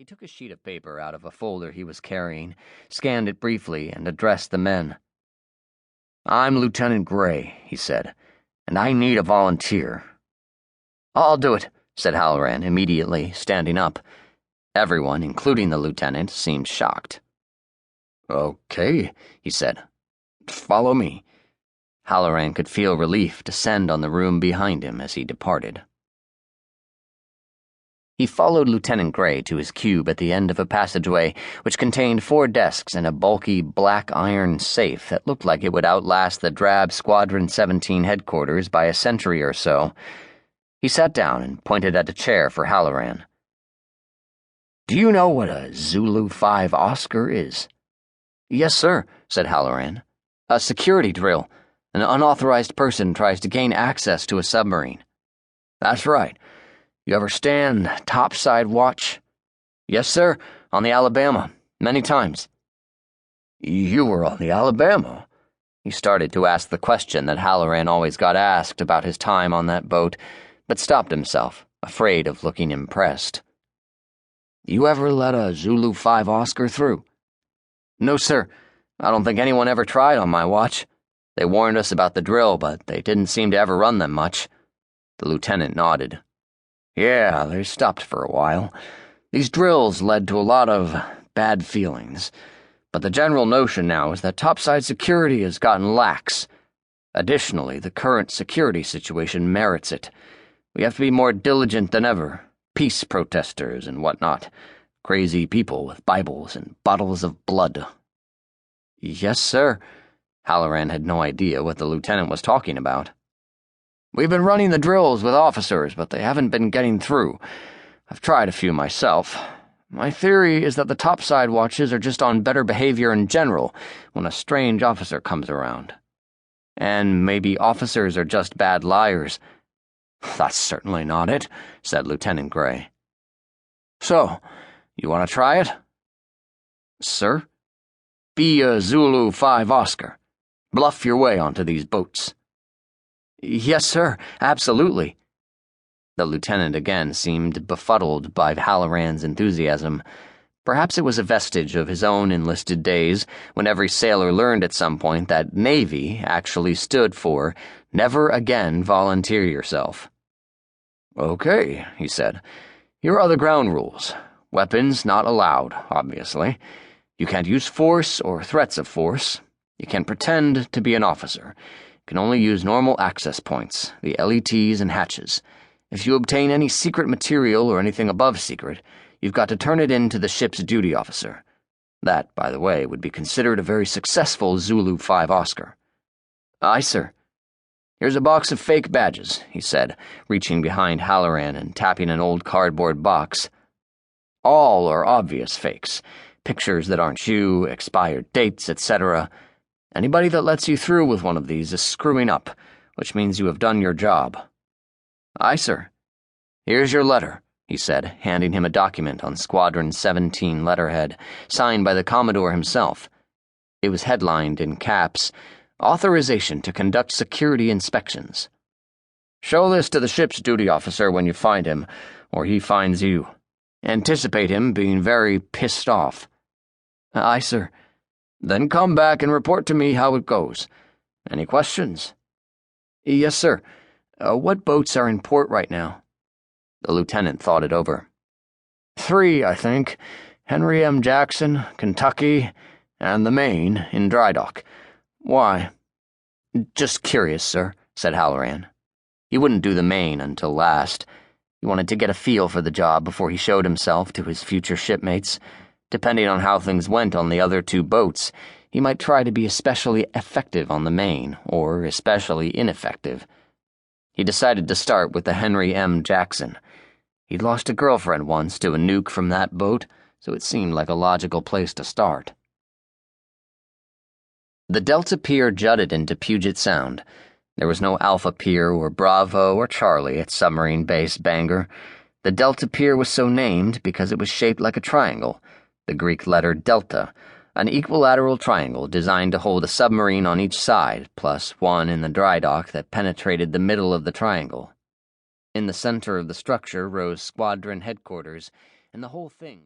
He took a sheet of paper out of a folder he was carrying, scanned it briefly, and addressed the men. "I'm Lieutenant Gray," he said, "and I need a volunteer." "I'll do it," said Halloran immediately, standing up. Everyone, including the lieutenant, seemed shocked. "Okay," he said. "Follow me." Halloran could feel relief descend on the room behind him as he departed. He followed Lieutenant Gray to his cube at the end of a passageway which contained 4 desks and a bulky black iron safe that looked like it would outlast the drab Squadron 17 headquarters by a century or so. He sat down and pointed at a chair for Halloran. "Do you know what a Zulu 5 Oscar is?" "Yes, sir," said Halloran. "A security drill. An unauthorized person tries to gain access to a submarine." "That's right. You ever stand topside watch?" "Yes, sir, on the Alabama, many times." "You were on the Alabama?" He started to ask the question that Halloran always got asked about his time on that boat, but stopped himself, afraid of looking impressed. "You ever let a Zulu 5 Oscar through?" "No, sir. I don't think anyone ever tried on my watch. They warned us about the drill, but they didn't seem to ever run them much." The lieutenant nodded. "Yeah, they stopped for a while. These drills led to a lot of bad feelings. But the general notion now is that topside security has gotten lax. Additionally, the current security situation merits it. We have to be more diligent than ever. Peace protesters and whatnot. Crazy people with Bibles and bottles of blood." "Yes, sir." Halloran had no idea what the lieutenant was talking about. "We've been running the drills with officers, but they haven't been getting through. I've tried a few myself. My theory is that the topside watches are just on better behavior in general when a strange officer comes around. And maybe officers are just bad liars." "That's certainly not it," said Lieutenant Gray. "So, you want to try it?" "Sir?" "Be a Zulu 5 Oscar. Bluff your way onto these boats." "Yes, sir, absolutely." The lieutenant again seemed befuddled by Halloran's enthusiasm. Perhaps it was a vestige of his own enlisted days, when every sailor learned at some point that Navy actually stood for Never Again Volunteer Yourself. "Okay," he said. "Here are the ground rules. Weapons not allowed, obviously. You can't use force or threats of force. You can pretend to be an officer. You can only use normal access points, the LETs and hatches. If you obtain any secret material or anything above secret, you've got to turn it in to the ship's duty officer. That, by the way, would be considered a very successful Zulu 5 Oscar." "Aye, sir." "Here's a box of fake badges," he said, reaching behind Halloran and tapping an old cardboard box. "All are obvious fakes. Pictures that aren't you, expired dates, etc. Anybody that lets you through with one of these is screwing up, which means you have done your job." "Aye, sir." "Here's your letter," he said, handing him a document on Squadron 17 letterhead, signed by the Commodore himself. It was headlined in caps, "Authorization to conduct security inspections." "Show this to the ship's duty officer when you find him, or he finds you. Anticipate him being very pissed off." "Aye, sir." "Then come back and report to me how it goes. Any questions?" "Yes, sir. What boats are in port right now?" The lieutenant thought it over. 3, I think. Henry M. Jackson, Kentucky, and the Maine in dry dock. Why?" "Just curious, sir," said Halloran. He wouldn't do the Maine until last. He wanted to get a feel for the job before he showed himself to his future shipmates. Depending on how things went on the other 2 boats, he might try to be especially effective on the Maine, or especially ineffective. He decided to start with the Henry M. Jackson. He'd lost a girlfriend once to a nuke from that boat, so it seemed like a logical place to start. The Delta Pier jutted into Puget Sound. There was no Alpha Pier or Bravo or Charlie at submarine base Bangor. The Delta Pier was so named because it was shaped like a triangle, the Greek letter delta, an equilateral triangle designed to hold a submarine on each side, plus one in the dry dock that penetrated the middle of the triangle. In the center of the structure rose squadron headquarters, and the whole thing